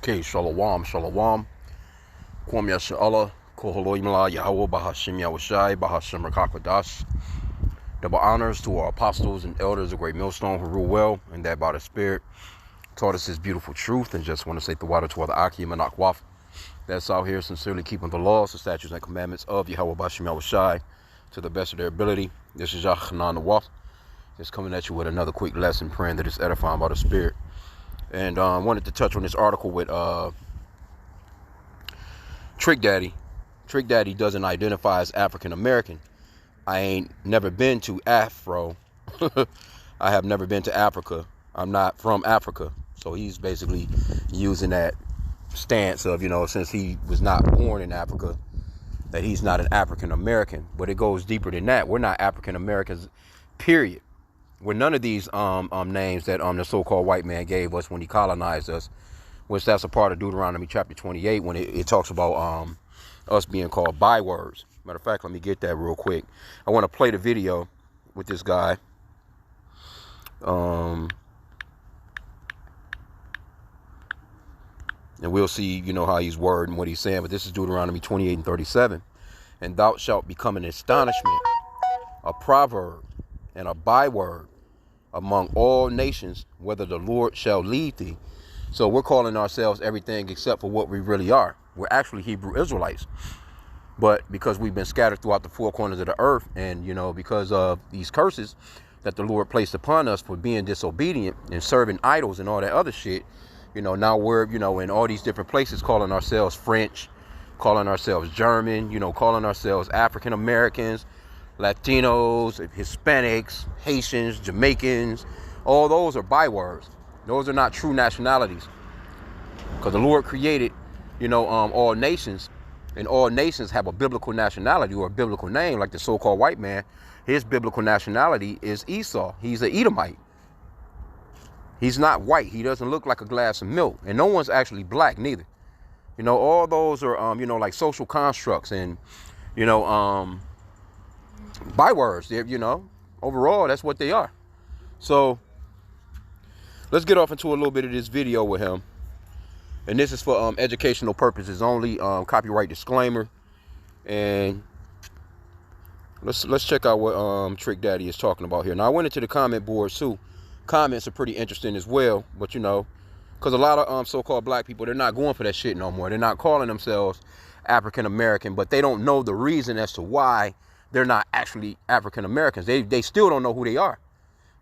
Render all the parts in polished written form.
Okay, shalom, shalom. Kwam Yasha'Allah, Koholoimala, Yahweh, H.I.M Bahashim Rakakwadash. Double honors to our apostles and elders of Great Millstone who rule well, and that by the Spirit taught us His beautiful truth. And just want to say the water to all the H.I.M and Akwaf that's out here sincerely keeping the laws, the statutes, and commandments of Yahweh Bahashim to the best of their ability. This is Yahchanan the Waf. Just coming at you with another quick lesson, praying that it's edifying by the Spirit. And wanted to touch on this article with Trick Daddy. Trick Daddy doesn't identify as African American. I ain't never been to Afro. I have never been to Africa. I'm not from Africa. So he's basically using that stance of, since he was not born in Africa, that he's not an African American. But it goes deeper than that. We're not African Americans, period. We're none of these names that the so-called white man gave us when he colonized us, which that's a part of Deuteronomy chapter 28 when it talks about us being called bywords. Matter of fact, let me get that real quick. I want to play the video with this guy. And we'll see, how he's wording what he's saying. But this is Deuteronomy 28 and 37. And thou shalt become an astonishment, a proverb, and a byword among all nations, whether the Lord shall lead thee. So we're calling ourselves everything except for what we really are. We're actually Hebrew Israelites. But because we've been scattered throughout the four corners of the earth, and, because of these curses that the Lord placed upon us for being disobedient and serving idols and all that other shit, now we're, in all these different places calling ourselves French, calling ourselves German, calling ourselves African Americans, Latinos, Hispanics, Haitians, Jamaicans. All those are bywords. Those are not true nationalities, because the Lord created, all nations, and all nations have a biblical nationality or a biblical name. Like the so-called white man, his biblical nationality is Esau. He's an Edomite. He's not white. He doesn't look like a glass of milk, and no one's actually black neither. All those are, like social constructs and, bywords. They're, overall, that's what they are. So let's get off into a little bit of this video with him. And this is for educational purposes only, copyright disclaimer. And let's check out what Trick Daddy is talking about here. Now, I went into the comment boards too. Comments are pretty interesting as well, but because a lot of so-called black people, they're not going for that shit no more. They're not calling themselves African American, but they don't know the reason as to why they're not actually African Americans. They still don't know who they are.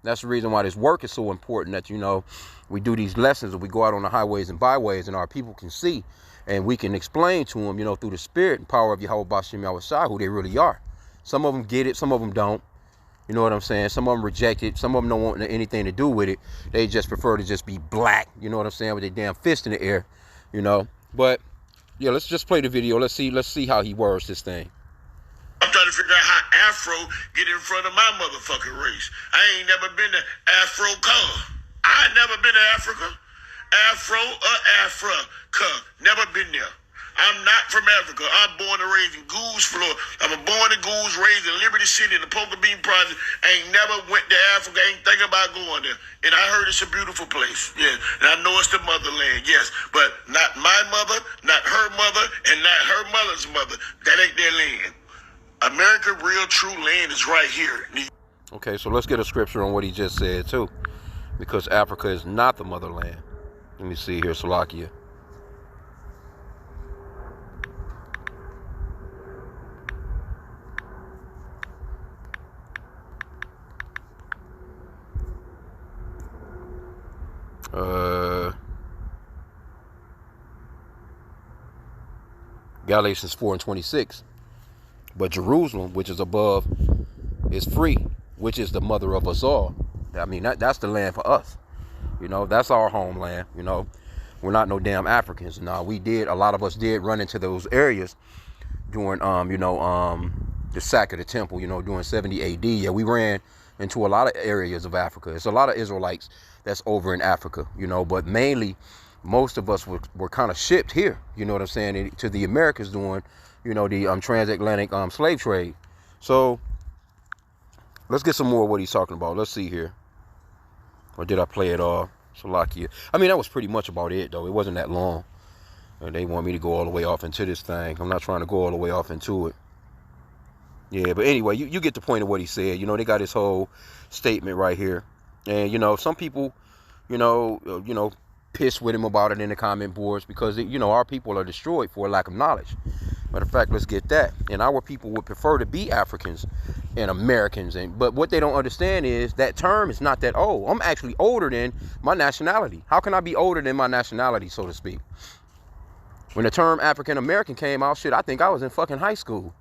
That's the reason why this work is so important, that, we do these lessons and we go out on the highways and byways and our people can see and we can explain to them, through the Spirit and power of Yahweh Bashim Yahweh who they really are. Some of them get it, some of them don't. You know what I'm saying? Some of them reject it. Some of them don't want anything to do with it. They just prefer to just be black, you know what I'm saying, with their damn fist in the air, But, yeah, let's just play the video. Let's see how he words this thing. I'm trying to figure out how Afro get in front of my motherfucking race. I ain't never been to Afro-Ca. I ain't never been to Africa. Afro or Afro-Ca. Never been there. I'm not from Africa. I'm born and raised in Goose, Florida. I'm born in Goose, raised in Liberty City in the Poker Bean Project. I ain't never went to Africa. I ain't thinking about going there. And I heard it's a beautiful place. Yeah. And I know it's the motherland, yes. But not my mother, not her mother, and not her mother's mother. That ain't their land. America, real true land is right here. Okay, so let's get a scripture on what he just said too, because Africa is not the motherland. Let me see here, Salakia. Galatians 4:26. But Jerusalem, which is above, is free, which is the mother of us all. I mean, that's the land for us. That's our homeland. We're not no damn Africans. Now, a lot of us did run into those areas during, the sack of the temple, during 70 AD. Yeah, we ran into a lot of areas of Africa. There's a lot of Israelites that's over in Africa, but mainly most of us were kind of shipped here, you know what I'm saying, to the Americas during, the transatlantic slave trade. So let's get some more of what he's talking about. Let's see here. Or did I play it all? Salakia. I mean, that was pretty much about it, though. It wasn't that long. They want me to go all the way off into this thing. I'm not trying to go all the way off into it. Yeah, but anyway, you get the point of what he said. You know, they got this whole statement right here. And, you know, some people, you know, piss with him about it in the comment boards because, you know, our people are destroyed for a lack of knowledge. Matter of fact, let's get that. And our people would prefer to be Africans and Americans. But what they don't understand is that term is not that old. I'm actually older than my nationality. How can I be older than my nationality, so to speak? When the term African American came out, shit, I think I was in fucking high school.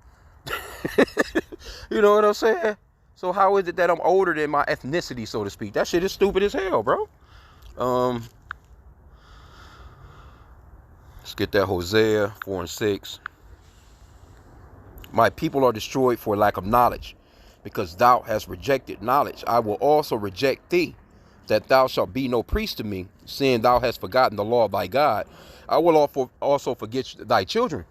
You know what I'm saying? So how is it that I'm older than my ethnicity, so to speak? That shit is stupid as hell, bro. Let's get that Hosea 4:6. My people are destroyed for lack of knowledge, because thou hast rejected knowledge. I will also reject thee, that thou shalt be no priest to me, seeing thou hast forgotten the law of thy God. I will also forget thy children.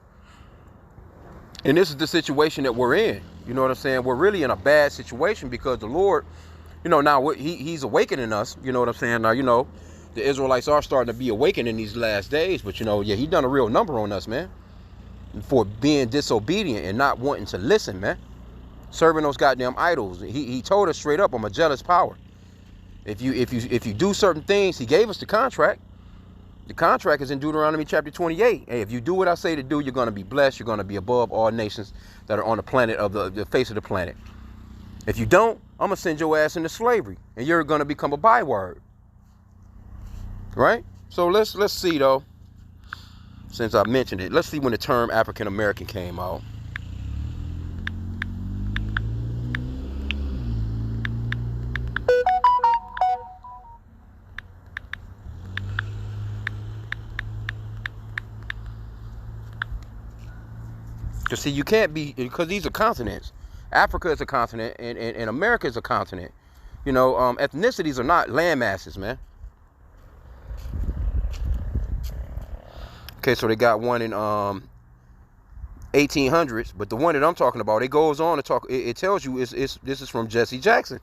And this is the situation that we're in. You know what I'm saying? We're really in a bad situation because the Lord, you know, now he's awakening us. You know what I'm saying? Now, you know, the Israelites are starting to be awakened in these last days. But, you know, yeah, he done a real number on us, man, for being disobedient and not wanting to listen, man. Serving those goddamn idols. He told us straight up, I'm a jealous power. If you do certain things, he gave us the contract. The contract is in Deuteronomy chapter 28. Hey, if you do what I say to do, you're going to be blessed. You're going to be above all nations that are on the planet, of the face of the planet. If you don't, I'm going to send your ass into slavery, and you're going to become a byword. Right? So let's see, though, since I mentioned it. Let's see when the term African American came out. Because, see, you can't be, because these are continents. Africa is a continent, and America is a continent. You know, ethnicities are not land masses, man. Okay, so they got one in 1800s, but the one that I'm talking about, it goes on to talk, it tells you, this is from Jesse Jackson.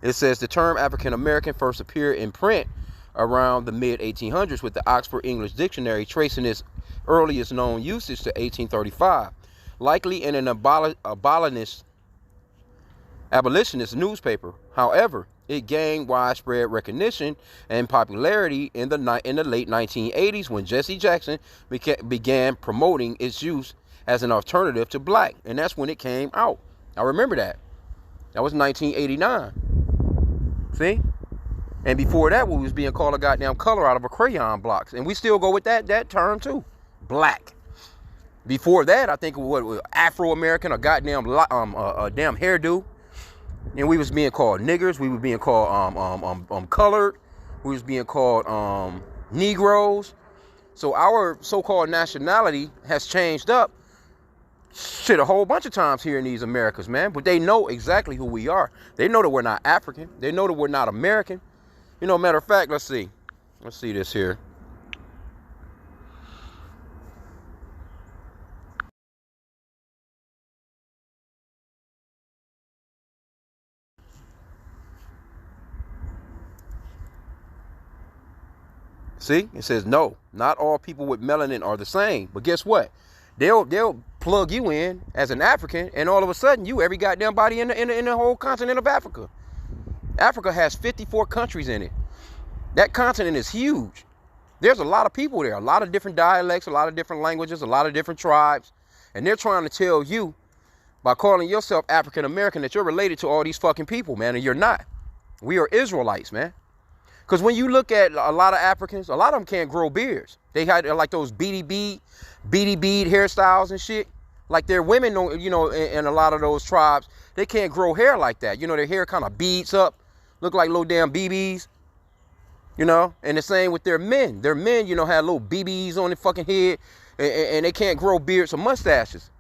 It says the term African American first appeared in print around the mid-1800s with the Oxford English Dictionary tracing its earliest known usage to 1835, likely in an abolitionist newspaper. However, it gained widespread recognition and popularity in the late 1980s when Jesse Jackson began promoting its use as an alternative to black, and that's when it came out. I remember that. That was 1989. See? And before that, we was being called a goddamn color out of a crayon box. And we still go with that term too. Black. Before that, I think what Afro-American, a goddamn a damn hairdo. And we was being called niggers. We were being called colored. We was being called Negroes. So our so-called nationality has changed up shit a whole bunch of times here in these Americas, man. But they know exactly who we are. They know that we're not African. They know that we're not American. You know, matter of fact, let's see this here. See, it says no, not all people with melanin are the same. But guess what? They'll plug you in as an African, and all of a sudden you every goddamn body in the whole continent of Africa. Africa has 54 countries in it. That continent is huge. There's a lot of people there, a lot of different dialects, a lot of different languages, a lot of different tribes. And they're trying to tell you by calling yourself African American that you're related to all these fucking people, man, and you're not. We are Israelites, man. Because when you look at a lot of Africans, a lot of them can't grow beards. They had like those beady bead hairstyles and shit. Like their women, you know, in a lot of those tribes, they can't grow hair like that. You know, their hair kind of beads up, look like little damn BBs. You know, and the same with their men. Their men, you know, had little BBs on their fucking head, and they can't grow beards or mustaches.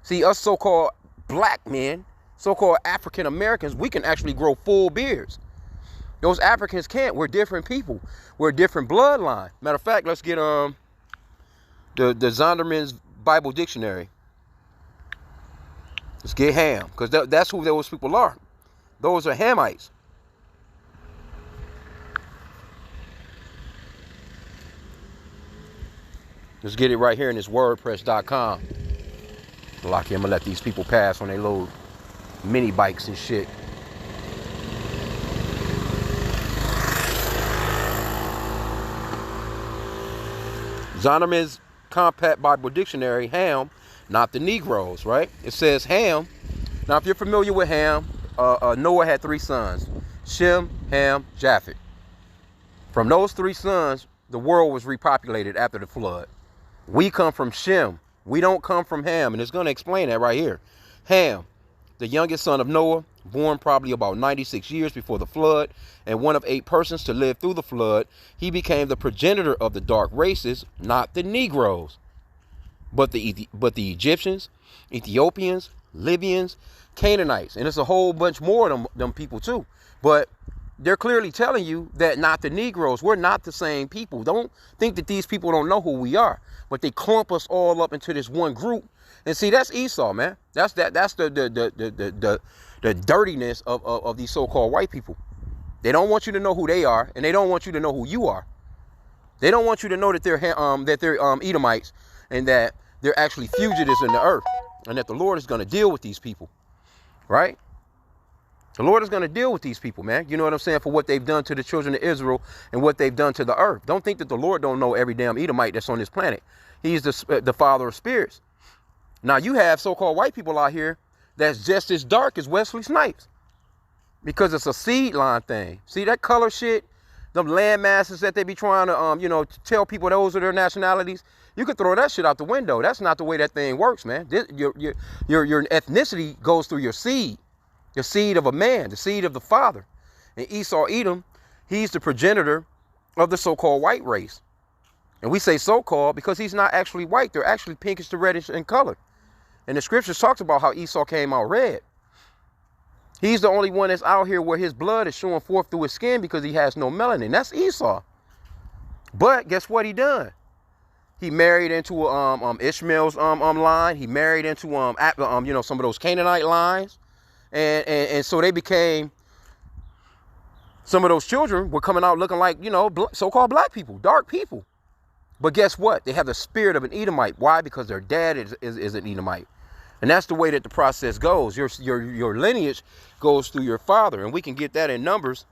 See, us so-called black men, so-called African Americans, we can actually grow full beards. Those Africans can't. We're different people. We're a different bloodline. Matter of fact, let's get the Zonderman's Bible Dictionary. Let's get Ham, because that's who those people are. Those are Hamites. Let's get it right here in this WordPress.com. Lock in. I'm gonna let these people pass when they load mini bikes and shit. Zondervan's Compact Bible Dictionary, Ham, not the Negroes, right? It says Ham. Now, if you're familiar with Ham, Noah had 3 sons, Shem, Ham, Japheth. From those 3 sons, the world was repopulated after the flood. We come from Shem. We don't come from Ham, and it's going to explain that right here. Ham, the youngest son of Noah, born probably about 96 years before the flood, and one of 8 persons to live through the flood. He became the progenitor of the dark races, not the Negroes, but the Egyptians, Ethiopians, Libyans, Canaanites, and it's a whole bunch more of them people too. But they're clearly telling you that not the Negroes. We're not the same people. Don't think that these people don't know who we are, but they clump us all up into this one group. And see, that's Esau, man. That's the dirtiness of these so-called white people. They don't want you to know who they are, and they don't want you to know who you are. They don't want you to know that they're Edomites, and that they're actually fugitives in the earth, and that the Lord is going to deal with these people, right? The Lord is going to deal with these people, man. You know what I'm saying? For what they've done to the children of Israel and what they've done to the earth. Don't think that the Lord don't know every damn Edomite that's on this planet. He's the father of spirits. Now, you have so-called white people out here that's just as dark as Wesley Snipes, because it's a seed line thing. See that color shit? Them land masses that they be trying to, tell people those are their nationalities. You could throw that shit out the window. That's not the way that thing works, man. Your ethnicity goes through your seed. The seed of a man, the seed of the father. And Esau, Edom, he's the progenitor of the so-called white race. And we say so-called because he's not actually white. They're actually pinkish to reddish in color. And the scriptures talks about how Esau came out red. He's the only one that's out here where his blood is showing forth through his skin because he has no melanin. That's Esau. But guess what he done? He married into Ishmael's line. He married into some of those Canaanite lines. And so they became, some of those children were coming out looking like, so-called black people, dark people. But guess what? They have the spirit of an Edomite. Why? Because their dad is an Edomite. And that's the way that the process goes. Your lineage goes through your father. And we can get that in Numbers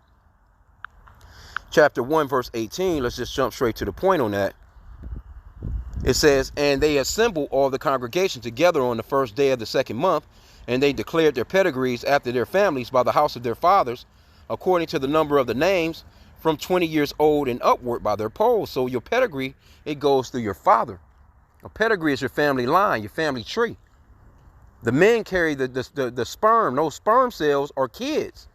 chapter 1, verse 18. Let's just jump straight to the point on that. It says, and they assembled all the congregation together on the first day of the 2nd month, and they declared their pedigrees after their families by the house of their fathers, according to the number of the names, from 20 years old and upward by their polls. So your pedigree, it goes through your father. A pedigree is your family line, your family tree. The men carry the sperm. Those sperm cells are kids.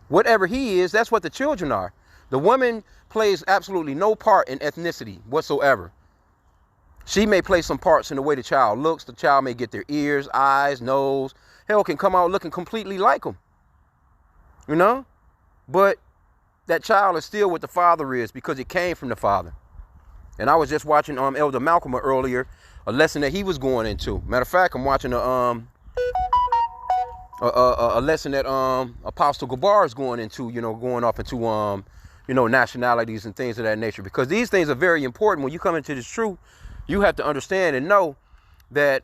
Whatever he is, that's what the children are. The woman plays absolutely no part in ethnicity whatsoever. She may play some parts in the way the child looks. The child may get their ears, eyes, nose. Hell, can come out looking completely like them. But that child is still what the father is because it came from the father. And I was just watching Elder Malcolm earlier, a lesson that he was going into. Matter of fact, I'm watching a lesson that Apostle Gabar is going into, going off into nationalities and things of that nature. Because these things are very important. When you come into this truth, you have to understand and know that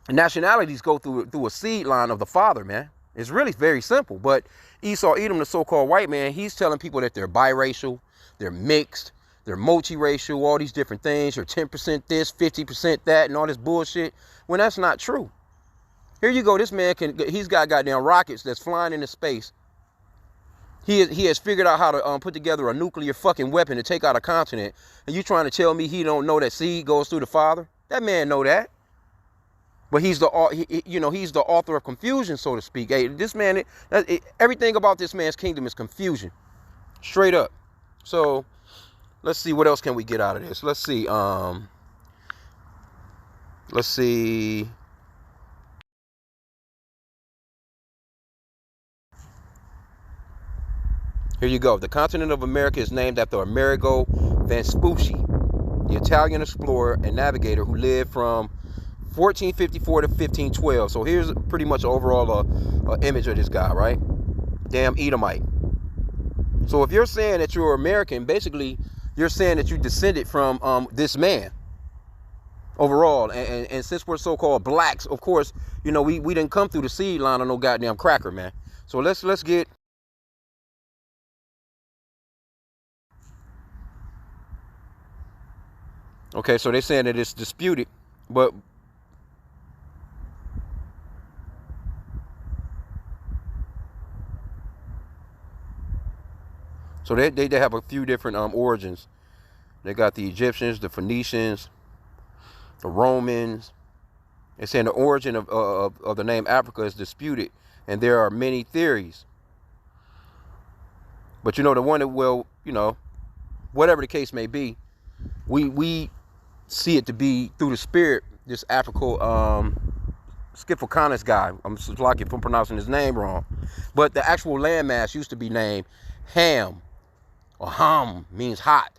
nationalities go through a seed line of the father, man. It's really very simple. But Esau, Edom, the so-called white man, he's telling people that they're biracial, they're mixed, they're multiracial, all these different things. You're 10% this, 50% that, and all this bullshit. When that's not true. Here you go. This man he's got goddamn rockets that's flying into space. He has figured out how to put together a nuclear fucking weapon to take out a continent. And you trying to tell me he don't know that seed goes through the father? That man know that. But he's the author of confusion, so to speak. Hey, this man, everything about this man's kingdom is confusion. Straight up. So let's see, what else can we get out of this? Let's see. Here you go. The continent of America is named after Amerigo Vespucci, the Italian explorer and navigator who lived from 1454 to 1512. So here's pretty much overall a image of this guy, right? Damn Edomite. So if you're saying that you're American, basically you're saying that you descended from this man. overall. And since we're so-called blacks, of course, you know, we didn't come through the seed line on no goddamn cracker, man. So let's get. Okay, so they're saying that it's disputed, but so they have a few different origins. They got the Egyptians, the Phoenicians, the Romans. They're saying the origin of the name Africa is disputed, and there are many theories. But you know, the one that will, you know, whatever the case may be, we see it to be through the spirit. This Afro-Ca Schiffelkanis guy. I'm lucky if I'm pronouncing his name wrong, but the actual landmass used to be named Ham, or Ham means hot,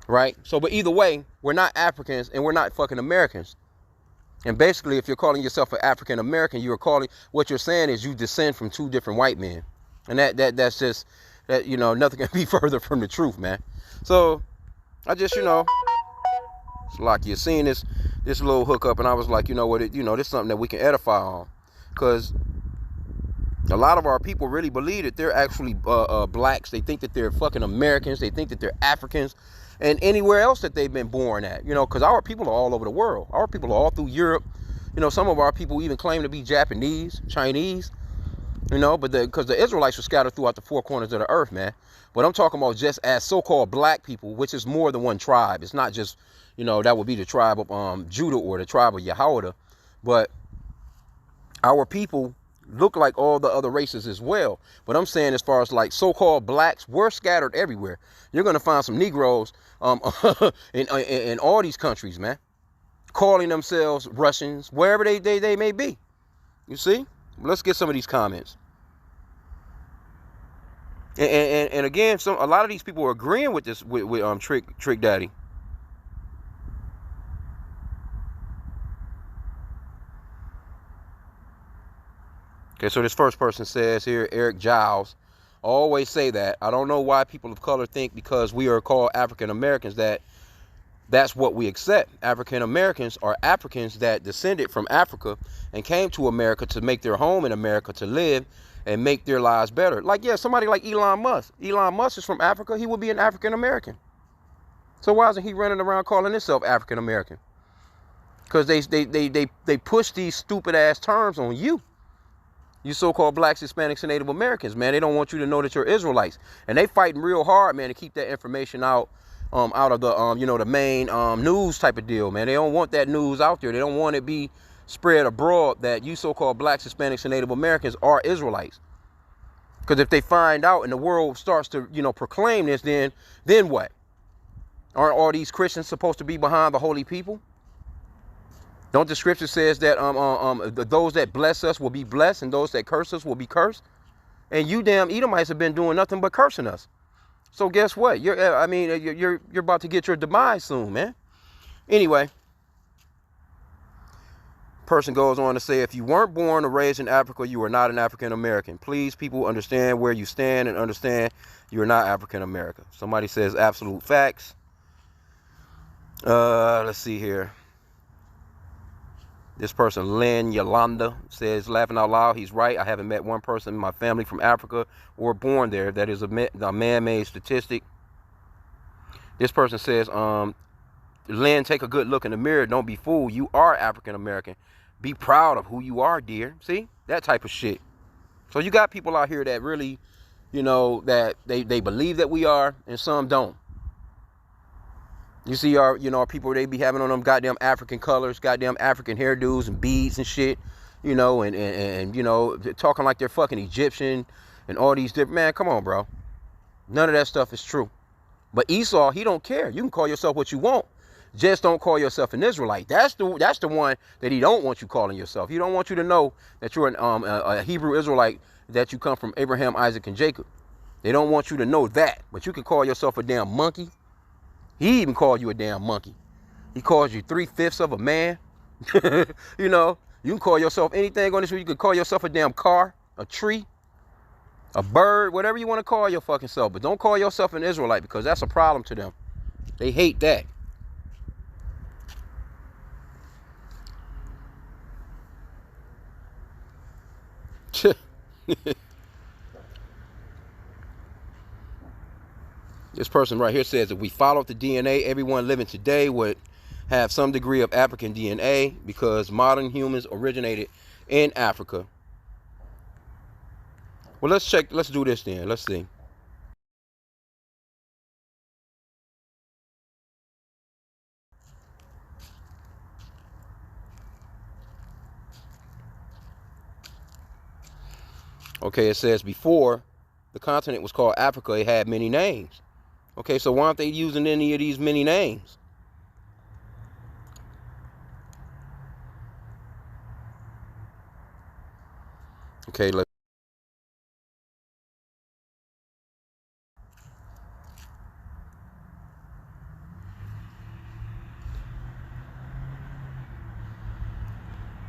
right? So, but either way, we're not Africans and we're not fucking Americans. And basically, if you're calling yourself an African American, you're calling, what you're saying is you descend from two different white men, and that's just that, you know, nothing can be further from the truth, man. So I just, you know, it's like you're seeing this little hookup, and I was like, you know what, you know, this is something that we can edify on, because a lot of our people really believe that they're actually blacks. They think that they're fucking Americans. They think that they're Africans, and anywhere else that they've been born at, you know, because our people are all over the world. Our people are all through Europe. You know, some of our people even claim to be Japanese, Chinese, you know, but because the Israelites were scattered throughout the four corners of the earth, man. But I'm talking about just as so-called black people, which is more than one tribe. It's not just, you know, that would be the tribe of Judah or the tribe of Yehuda, but our people look like all the other races as well. But I'm saying, as far as like so-called blacks, we're scattered everywhere. You're gonna find some Negroes in all these countries, man, calling themselves Russians, wherever they may be. You see? Let's get some of these comments. And again, a lot of these people are agreeing with this with Trick Daddy. Okay, so this first person says here, Eric Giles, always say that. I don't know why people of color think because we are called African Americans that's what we accept. African Americans are Africans that descended from Africa and came to America to make their home in America, to live and make their lives better. Like, yeah, somebody like Elon Musk. Elon Musk is from Africa. He would be an African American. So why isn't he running around calling himself African American? Because they push these stupid ass terms on you. You so-called blacks, Hispanics, and Native Americans, man. They don't want you to know that you're Israelites. And they fighting real hard, man, to keep that information out of the, you know, the main news type of deal, man. They don't want that news out there. They don't want it be spread abroad that you so-called blacks, Hispanics, and Native Americans are Israelites. Because if they find out and the world starts to, you know, proclaim this, then what? Aren't all these Christians supposed to be behind the holy people? Don't the scripture says that those that bless us will be blessed and those that curse us will be cursed? And you damn Edomites have been doing nothing but cursing us. So guess what? You're about to get your demise soon, man. Anyway, person goes on to say, if you weren't born or raised in Africa, you are not an African American. Please, people, understand where you stand and understand you are not African American. Somebody says absolute facts. Let's see here. This person, Lynn Yolanda, says, laughing out loud, he's right. I haven't met one person in my family from Africa or born there. That is a man-made statistic. This person says, Lynn, take a good look in the mirror. Don't be fooled. You are African American. Be proud of who you are, dear. See? That type of shit. So you got people out here that really, you know, that they believe that we are, and some don't. You see our people, they be having on them goddamn African colors, goddamn African hairdos and beads and shit, you know, and you know, talking like they're fucking Egyptian and all these different, man, come on, bro. None of that stuff is true. But Esau, he don't care. You can call yourself what you want. Just don't call yourself an Israelite. That's the one that he don't want you calling yourself. He don't want you to know that you're a Hebrew Israelite, that you come from Abraham, Isaac, and Jacob. They don't want you to know that. But you can call yourself a damn monkey. He even called you a damn monkey. He calls you 3/5 of a man. You know, you can call yourself anything on this. You can call yourself a damn car, a tree, a bird, whatever you want to call your fucking self. But don't call yourself an Israelite, because that's a problem to them. They hate that. This person right here says if we followed the DNA, everyone living today would have some degree of African DNA because modern humans originated in Africa. Well, let's check. Let's do this then. Let's see. Okay, it says before the continent was called Africa, it had many names. Okay, so why aren't they using any of these many names? Okay, let's.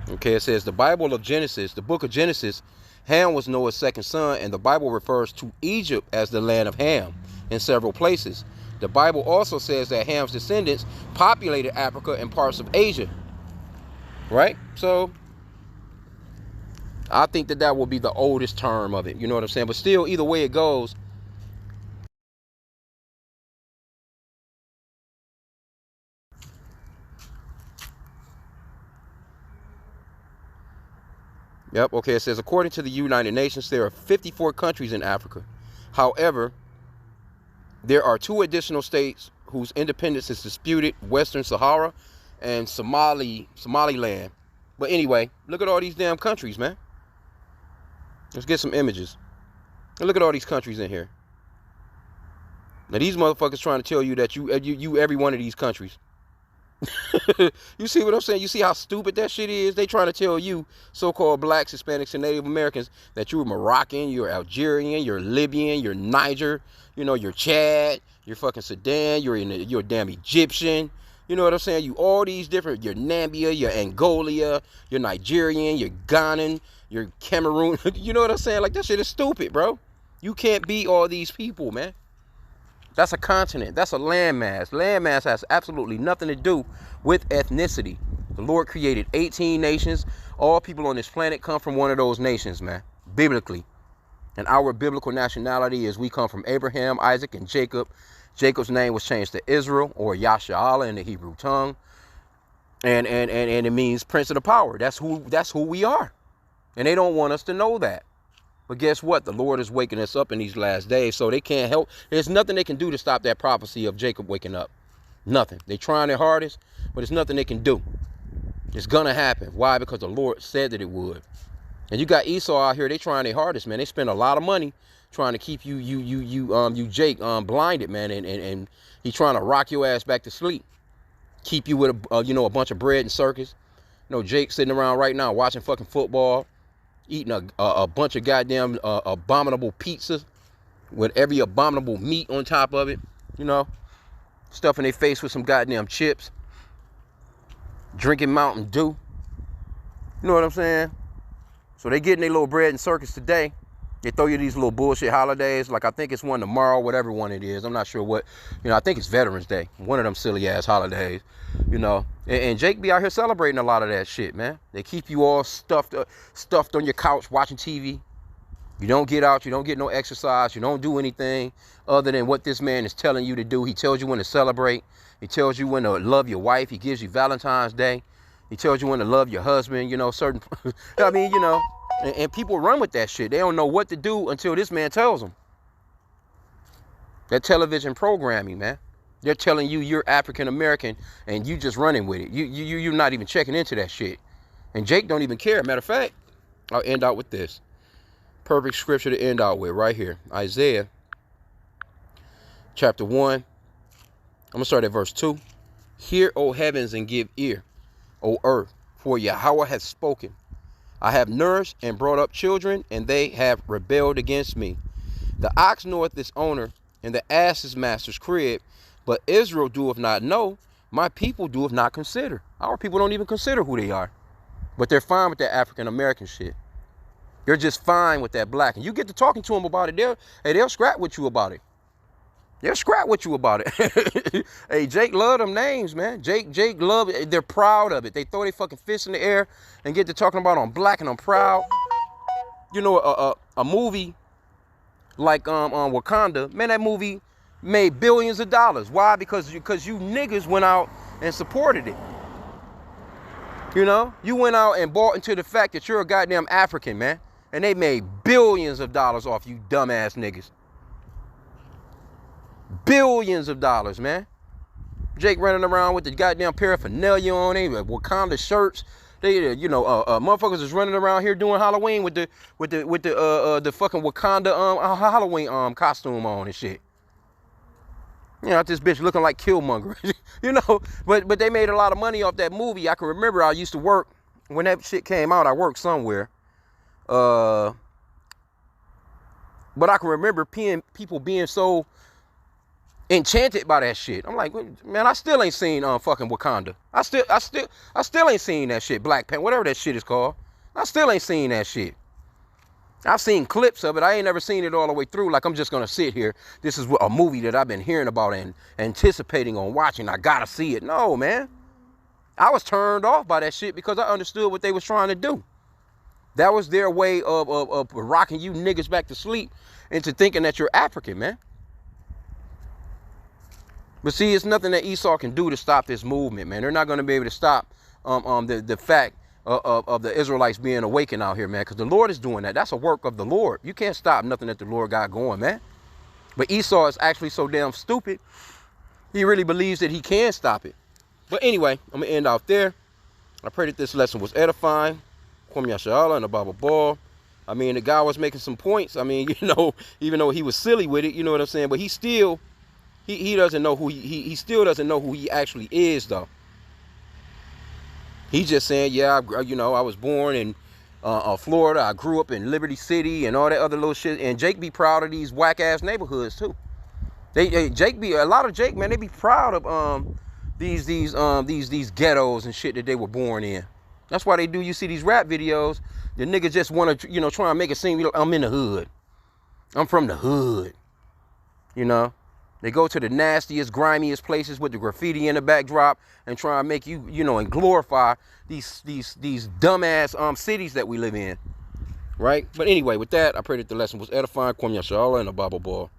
Okay, it says the Bible of Genesis, the book of Genesis, Ham was Noah's second son, and the Bible refers to Egypt as the land of Ham in several places. The Bible also says that Ham's descendants populated Africa and parts of Asia. Right? So I think that that will be the oldest term of it. You know what I'm saying? But still, either way it goes. Yep. Okay. It says, according to the United Nations, there are 54 countries in Africa. However, there are 2 additional states whose independence is disputed: Western Sahara and Somaliland. But anyway, look at all these damn countries, man. Let's get some images. And look at all these countries in here. Now these motherfuckers trying to tell you that you every one of these countries. You see what I'm saying? You see how stupid that shit is? They trying to tell you, so-called blacks, Hispanics, and Native Americans, that you're Moroccan, you're Algerian, you're Libyan, you're Niger, you know, you're Chad, you're fucking Sudan, you're a damn Egyptian. You know what I'm saying? You all these different, you're Nambia, you're Angola, you're Nigerian, you're Ghanan, you're Cameroon. You know what I'm saying? Like, that shit is stupid, bro. You can't be all these people, man. That's a continent. That's a landmass. Landmass has absolutely nothing to do with ethnicity. The Lord created 18 nations. All people on this planet come from one of those nations, man, biblically. And our biblical nationality is we come from Abraham, Isaac, and Jacob. Jacob's name was changed to Israel, or Yasha'Allah in the Hebrew tongue. And it means prince of the power. That's who we are. And they don't want us to know that. But guess what? The Lord is waking us up in these last days, so they can't help. There's nothing they can do to stop that prophecy of Jacob waking up. Nothing. They're trying their hardest, but there's nothing they can do. It's going to happen. Why? Because the Lord said that it would. And you got Esau out here. They trying their hardest, man. They spend a lot of money trying to keep you Jake, blinded, man. And he trying to rock your ass back to sleep. Keep you with a bunch of bread and circus. You know, Jake sitting around right now watching fucking football, eating a bunch of goddamn abominable pizzas with every abominable meat on top of it, you know, stuffing their face with some goddamn chips, drinking Mountain Dew. You know what I'm saying? So they getting their little bread and circus today. They throw you these little bullshit holidays. Like, I think it's one tomorrow, whatever one it is. I'm not sure what. I think it's Veterans Day. One of them silly ass holidays, you know. And Jake be out here celebrating a lot of that shit, man. They keep you all stuffed on your couch watching TV. You don't get out. You don't get no exercise. You don't do anything other than what this man is telling you to do. He tells you when to celebrate. He tells you when to love your wife. He gives you Valentine's Day. He tells you when to love your husband, certain. I mean, and people run with that shit. They don't know what to do until this man tells them. That television programming, man. They're telling you you're African American and you just running with it. You're not even checking into that shit. And Jake don't even care. Matter of fact, I'll end out with this. Perfect scripture to end out with right here. Isaiah chapter 1. I'm going to start at verse 2. Hear, O heavens, and give ear, O earth, for Yahweh has spoken. I have nourished and brought up children, and they have rebelled against me. The ox knoweth his owner, and the ass his master's crib, but Israel doeth not know, my people doeth not consider. Our people don't even consider who they are. But they're fine with that African American shit. They're just fine with that black. And you get to talking to them about it, they'll scrap with you about it. They'll scrap with you about it. Hey, Jake love them names, man. Jake love it. They're proud of it. They throw their fucking fists in the air and get to talking about I'm black and I'm proud. you know, a movie like Wakanda, man, that movie made billions of dollars. Why? Because you niggas went out and supported it. You know, you went out and bought into the fact that you're a goddamn African, man, and they made billions of dollars off you dumbass niggas. Billions of dollars, man. Jake running around with the goddamn paraphernalia on him, Wakanda shirts. They, you know, motherfuckers is running around here doing Halloween with the fucking Wakanda Halloween costume on and shit. You know, this bitch looking like Killmonger, you know. But they made a lot of money off that movie. I can remember I used to work when that shit came out. I worked somewhere, but I can remember people being so enchanted by that shit. I'm like, man, I still ain't seen fucking Wakanda. I still ain't seen that shit. Black Panther, whatever that shit is called. I still ain't seen that shit. I've seen clips of it. I ain't never seen it all the way through. Like, I'm just gonna sit here. This is a movie that I've been hearing about and anticipating on watching. I gotta see it. No, man. I was turned off by that shit because I understood what they was trying to do. That was their way of rocking you niggas back to sleep into thinking that you're African, man. But see, it's nothing that Esau can do to stop this movement, man. They're not going to be able to stop the fact of the Israelites being awakened out here, man, because the Lord is doing that. That's a work of the Lord. You can't stop nothing that the Lord got going, man. But Esau is actually so damn stupid, he really believes that he can stop it. But anyway, I'm going to end out there. I pray that this lesson was edifying. Kwame Yashala and the Bible Ball. I mean, the guy was making some points. I mean, you know, even though he was silly with it, you know what I'm saying? But he still... He doesn't know who he still doesn't know who he actually is, though. He's just saying, yeah, you know, I was born in Florida. I grew up in Liberty City and all that other little shit. And Jake be proud of these whack ass neighborhoods too. A lot of Jake, man, they be proud of these ghettos and shit that they were born in. That's why they do. You see these rap videos, the niggas just want to, you know, try and make it seem, you know, I'm in the hood. I'm from the hood, you know. They go to the nastiest, grimiest places with the graffiti in the backdrop and try and make you, you know, and glorify these dumbass cities that we live in, right? But anyway, with that, I pray that the lesson was edifying. Kwame Yashala and the Bible Ball.